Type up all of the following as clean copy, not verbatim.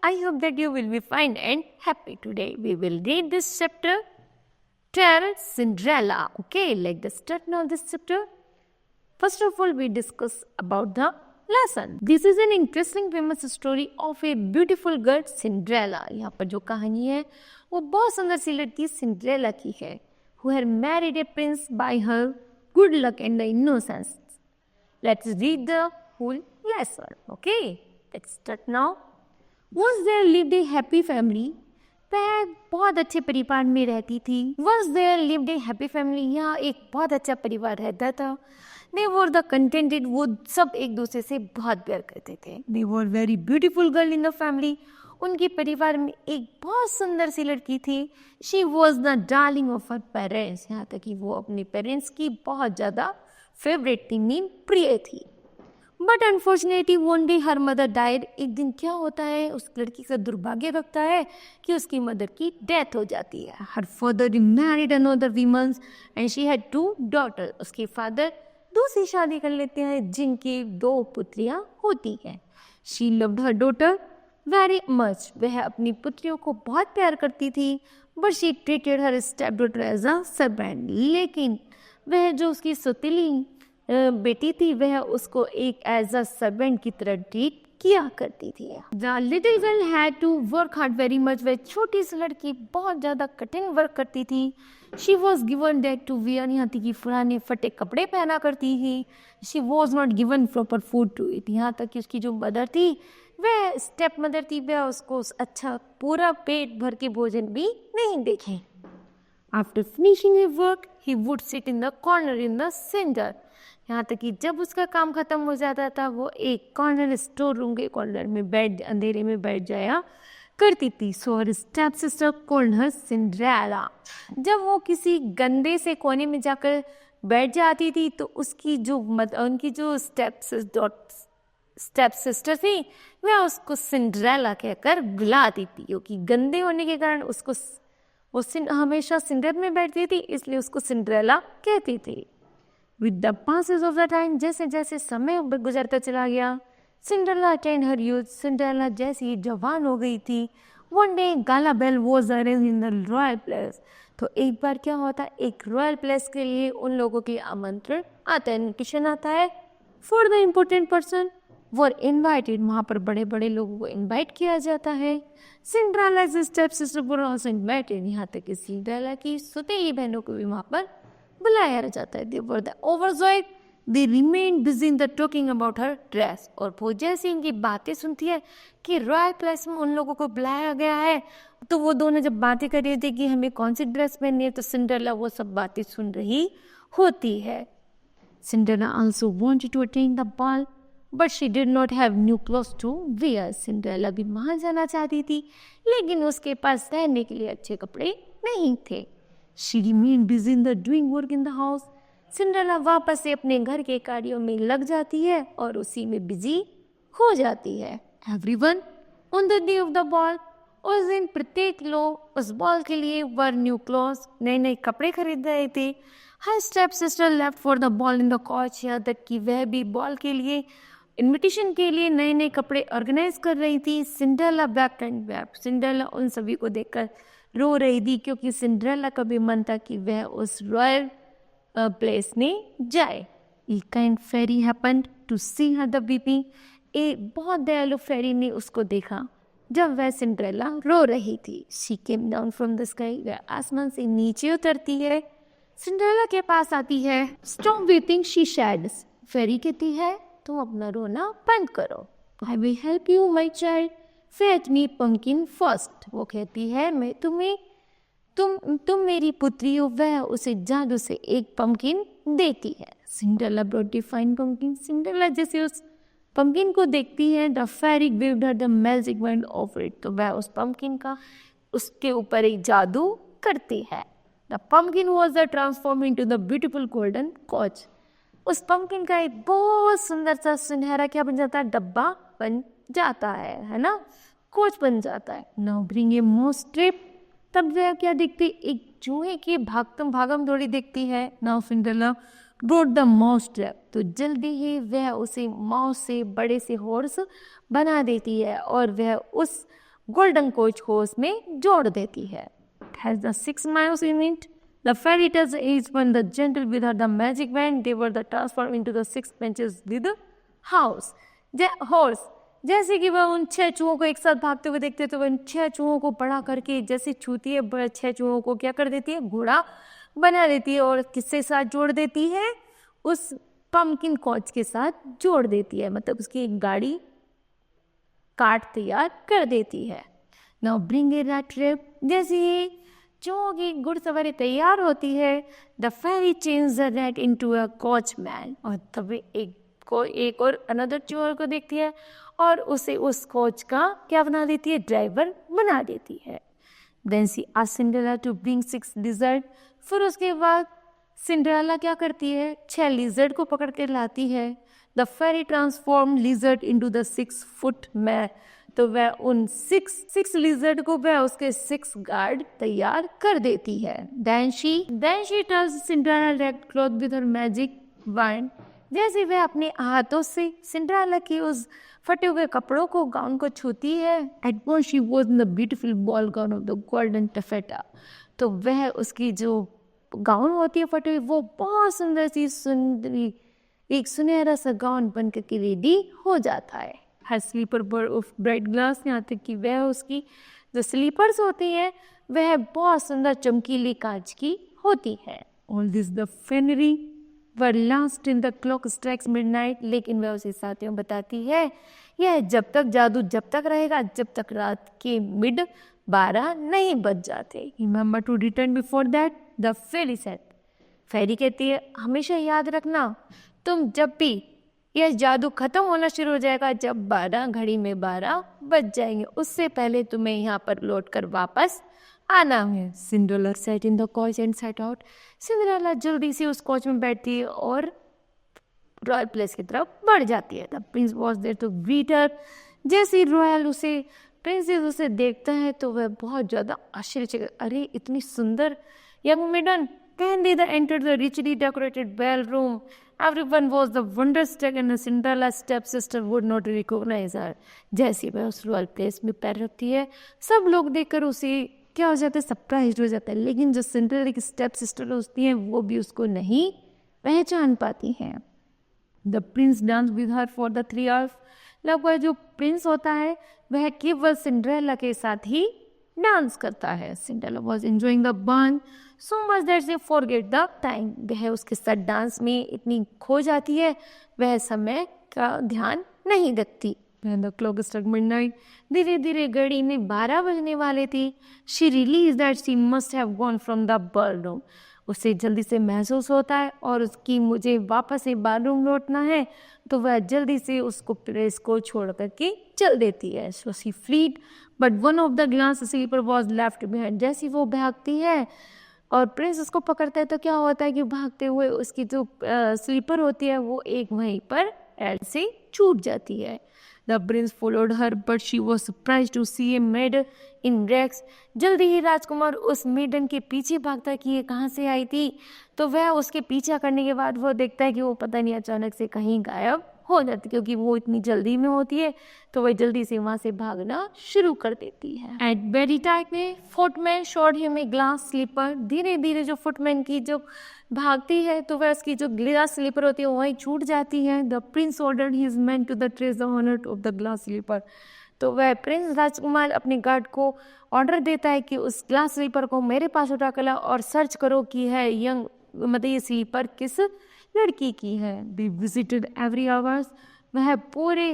I hope that you will be fine and happy today. We will read this chapter, Tale Cinderella. Okay, let's start now this chapter. First of all, we discuss about the lesson. This is an interesting famous story of a beautiful girl Cinderella. यहाँ पर जो कहानी है वो बहुत सुंदर सी लड़की Cinderella की है, who had married a prince by her good luck and the innocence. Let's read the whole lesson. Okay, let's start now. Once there lived a happy family. वह बहुत अच्छे परिवार में रहती थी. Once there lived a happy family. यहाँ एक बहुत अच्छा परिवार रहता था. They were the contented. वो सब एक दूसरे से बहुत प्यार करते थे. They were very beautiful girl in the family. उनके परिवार में एक बहुत सुंदर सी लड़की थी. She was the darling of her parents. यहाँ तक कि वो अपने पेरेंट्स की बहुत ज़्यादा फेवरेट थी, मीन प्रिय थी. But unfortunately one day her mother died. एक दिन क्या होता है, उस लड़की का दुर्भाग्य रखता है कि उसकी मदर की डेथ हो जाती है. Her father married another women's and she had 2 daughter. उसके फादर दूसरी शादी कर लेते हैं जिनकी 2 पुत्रियां होती हैं. She loved her daughter very much. वह अपनी पुत्रियों को बहुत प्यार करती थी. But she treated her stepdaughter as a servant. लेकिन वह जो उसकी सौतेली बेटी थी वह उसको एक एज अ सर्वेंट की तरह ट्रीट किया करती थी. The little girl had to work hard very much. वह छोटी सी लड़की बहुत ज़्यादा कठिन वर्क करती थी. She was given date to wear. यहाँ तक कि पुराने फटे कपड़े पहना करती थी. She was not given proper food to eat. यहाँ तक कि उसकी जो मदर थी वह स्टेप मदर थी, वह उसको अच्छा पूरा पेट भर के भोजन भी नहीं देखे. After finishing his work he would sit in the corner in the centre. यहाँ तक कि जब उसका काम खत्म हो जाता था वो एक कॉर्नर स्टोर रूम के कॉर्नर में बैठ अंधेरे में बैठ जाया करती थी. So her step sister called her Cinderella. जब वो किसी गंदे से कोने में जाकर बैठ जाती थी तो उसकी जो उनकी जो स्टेप सिस्टर थी वह उसको सिंड्रेला कहकर बुलाती थी, क्योंकि गंदे होने के कारण उसको वो हमेशा सिंडर में बैठती थी, इसलिए उसको सिंड्रेला कहती थी. With the passes of the time, जैसे जैसे समय गुजरता चला गया, Cinderella attend her youth. Cinderella जैसे ही जवान हो गई थी. One day gala ball was arrange in the royal palace. तो एक बार क्या होता है, एक रॉयल प्लेस के लिए उन लोगों के आमंत्रण आता है, इन्विटेशन आता है. For the important person were invited. वहाँ पर बड़े बड़े लोगों को इन्वाइट किया जाता है. Cinderella's step sister were also invited. यहाँ तक कि सिंड्रेला की सौतेली बहनों को भी वहाँ पर बुलाया जाता है. They were the overjoyed. They remained busy in the talking about her dress. और वो जैसे इनकी बातें सुनती है कि रॉयल प्लेस में उन लोगों को बुलाया गया है, तो वो दोनों जब बातें कर रही थी कि हमें कौन सी ड्रेस पहननी है, तो सिंड्रेला वो सब बातें सुन रही होती है. Cinderella also wanted to attend the ball, but she did not have new clothes to wear. Cinderella भी वहाँ जाना चाहती थी, लेकिन उसके पास पहनने के लिए अच्छे कपड़े नहीं थे. She remained busy in the doing work in the house. Cinderella वापस से अपने घर के कार्यों में लग जाती है और उसी में बिजी हो जाती है. Everyone on the day of the ball, उस दिन प्रत्येक लोग उस बॉल के लिए वर न्यू क्लॉथ, नए नए कपड़े खरीद रहे थे. Her step sister left for the ball in the coach. यहाँ तक कि वह भी बॉल के लिए इन्विटेशन के लिए नए नए कपड़े ऑर्गेनाइज कर रही थी. Cinderella back and back. Cinderella उन सभी को देखकर रो रही थी, क्योंकि सिंड्रेला का भी मन था कि वह उस रॉयल प्लेस में जाए. A kind fairy happened to see her the weeping. एक बहुत दयालु फेरी ने उसको देखा जब वह सिंड्रेला रो रही थी. She came down from the sky. वह आसमान से नीचे उतरती है, सिंड्रेला के पास आती है. Stop weeping she sheds. Fairy कहती है तुम अपना रोना बंद करो. I will help you my child. Fetch me pumpkin first. वो कहती है मैं तुम्हें तुम मेरी पुत्री हो. वह उसे जादू से एक पंकिन देती है. Cinderella brought the fine pumpkin. Cinderella जैसे उस पंकिन को देखती है, the fairy gave her the magic wand of it. तो वह उस पंकिन का उसके ऊपर एक जादू करती है. The pumpkin was transform into the beautiful golden coach. उस पंकिन का एक बहुत सुंदर सा सुनहरा क्या बन जाता है, डब्बा बन जाता है ना, कोच बन जाता है. Now bring a most trip. तब वह क्या देखती, एक चूहे की भागम दौड़ी देखती है. Now Cinderella brought the mouse trap. तो जल्दी ही वह उसे माउस से बड़े से हॉर्स बना देती है और वह उस गोल्डन कोच को उसमें जोड़ देती है. It has the 6 miles in it. The fairy tales is when the gentle without the magic wand, they were the transformed into the 6 benches with the horse. जैसे कि वह उन 6 चूहों को एक साथ भागते हुए देखते तो वह उन 6 चूहों को बड़ा करके जैसे छूती है, 6 चूहों को क्या कर देती है, घोड़ा बना देती है और किसके साथ जोड़ देती है, उस पम्पकिन कोच के साथ जोड़ देती है, मतलब उसकी एक गाड़ी कार्ट तैयार कर देती है. Now bring a that trip. जैसे ही चूहों की घुड़सवारी तैयार होती है, the fairy change the rat into a coachman. और तभी एक और अनदर चूहों को देखती है और उसे उस कोच का क्या बना देती है, ड्राइवर बना देती है. Then she asks Cinderella to bring 6 lizard. फिर उसके बाद सिंड्रेला क्या करती है, 6 लिजर्ड को पकड़ के लाती है. The fairy transform lizard into the 6 footman. तो वह उन 6 लिजर्ड को वह उसके 6 गार्ड तैयार कर देती है. Then she touch Cinderella red cloth with her magic wand. जैसे वह अपने हाथों से सिंड्रेला की उस फटे हुए कपड़ों को, गाउन को छूती है. At once she was in the beautiful ball gown of the golden taffeta. तो वह उसकी जो गाउन होती है फटे हुई, वो बहुत सुंदर सी सुंदरी एक सुनहरा सा गाउन बन के रेडी हो जाता है. Her slipper were of bright glass, यहाँ तक कि वह उसकी जो स्लीपर्स होती हैं वह बहुत सुंदर चमकीली कांच की होती है. All this the fairy were last in the clock strikes midnight. लेकिन वह उसे साथियों बताती है यह जादू जब तक रहेगा जब तक रात के 12 नहीं बज जाते. Remember to return before that, the fairy said. Fairy कहती है हमेशा याद रखना, तुम जब भी यह जादू खत्म होना शुरू हो जाएगा जब 12 बज जाएंगे, उससे पहले तुम्हें यहाँ पर लौट कर वापस आना है. Cinderella set in the coach and set out. Cinderella जल्दी से उस कोच में बैठती है और रॉयल प्लेस की तरफ बढ़ जाती है. The prince was there to greet her. जैसे प्रिंसेस उसे देखता है तो वह बहुत ज़्यादा आश्चर्यचकित, अरे इतनी सुंदर young maiden. When they entered the richly decorated ballroom, everyone was the wonder-struck and Cinderella's stepsister would not recognize her. जैसे वह उस रॉयल प्लेस में पैर रखती है, सब लोग देखकर उसे क्या हो जाता है, सरप्राइज हो जाता है. लेकिन जो सिंड्रेला की स्टेप सिस्टर होती हैं वो भी उसको नहीं पहचान पाती हैं. The Prince dance with her for the 3 hours. लगभग जो प्रिंस होता है वह केवल सिंड्रेला के साथ ही डांस करता है. सिंड्रेला वॉज एंजॉइंग द बन so much that she forget the time. वह उसके साथ डांस में इतनी खो जाती है वह समय का ध्यान नहीं रखती. When the clock struck midnight, धीरे धीरे घड़ी ने 12 बजने वाले थी. She realized that she must have gone from the ballroom. उसे जल्दी से महसूस होता है और उसकी मुझे वापस से बाथरूम लौटना है, तो वह जल्दी से उसको प्लेस को छोड़ करके चल देती है. So she fled, but one of the glass sleeper was left behind. जैसी वो भागती है और प्रिंस उसको पकड़ता है तो क्या होता है कि भागते हुए उसकी जो स्लीपर होती है वो एक वहीं पर ऐसे छूट जाती है. The prince followed her, but she was surprised to see a maid in rags. जल्दी ही राजकुमार उस मेडन के पीछे भागता है कि ये कहाँ से आई थी. तो वह उसके पीछा करने के बाद वो देखता है कि वो पता नहीं अचानक से कहीं गायब हो जाती, क्योंकि वो इतनी जल्दी में होती है तो वह जल्दी से वहाँ से भागना शुरू कर देती है. एट वेरी टाइम में footman shot him a glass slipper. धीरे धीरे जो फुटमैन की जो भागती है तो वह उसकी जो ग्लास स्लीपर होती है वहीं छूट जाती है. The prince ordered his man to the trace the owner of the glass slipper. तो वह प्रिंस राजकुमार अपने गार्ड को ऑर्डर देता है कि उस ग्लास स्लीपर को मेरे पास उठा कर लाओ और सर्च करो कि है यंग मतलब ये स्लीपर किस लड़की की है. They visited every hours. वह पूरे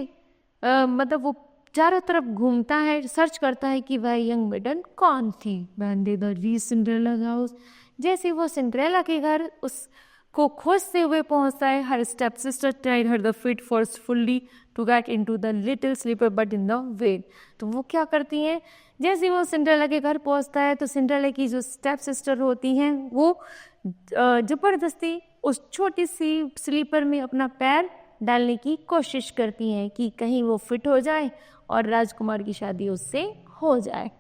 मतलब वो चारों तरफ घूमता है, सर्च करता है कि वह यंग मेडन कौन थी. When they reach Cinderella's house. जैसे वो सिंड्रेला के घर उसको खोजते हुए पहुंचता है, her step sister tried her the feet forcefully to get into the little slipper but in the way. तो वो क्या करती हैं, जैसे वो सिंड्रेला के घर पहुंचता है तो सिंड्रेला की जो स्टेप सिस्टर होती हैं वो ज़बरदस्ती उस छोटी सी स्लीपर में अपना पैर डालने की कोशिश करती हैं कि कहीं वो फिट हो जाए और राजकुमार की शादी उससे हो जाए.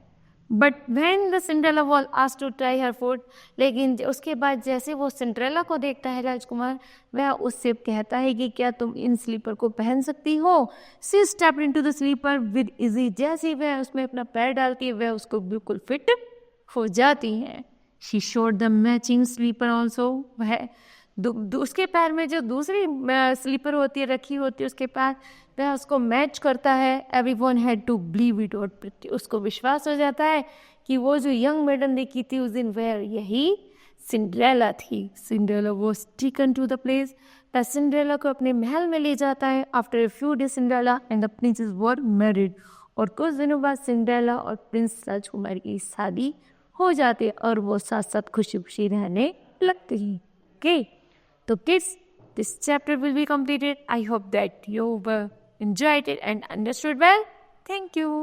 But when the Cinderella was asked to try her foot, लेकिन उसके बाद जैसे वो सिंड्रेला को देखता है राजकुमार, वह उससे कहता है कि क्या तुम इन स्लीपर को पहन सकती हो। She stepped into the slipper with easy, जैसे ही वह उसमें अपना पैर डालती है वह उसको बिल्कुल फिट हो जाती हैं। She showed the matching slipper also, वह उसके पैर में जो दूसरी स्लीपर होती है रखी होती है उसके पैर, वह उसको मैच करता है। Everyone had to believe it और उसको विश्वास हो जाता है कि वो जो यंग मैडम देखी थी उस दिन वह यही सिंड्रेला थी। Cinderella was taken to the place, वह सिंड्रेला को अपने महल में ले जाता है। After a few days Cinderella and the princess were married, और कुछ दिनों बाद सिंड्रेला और प्रिंस राजकुमार की शादी हो जाती है और वो साथ साथ खुशी खुशी रहने लगते हैं। Okay, so kids, this chapter will be completed. I hope that you enjoyed it and understood well. Thank you.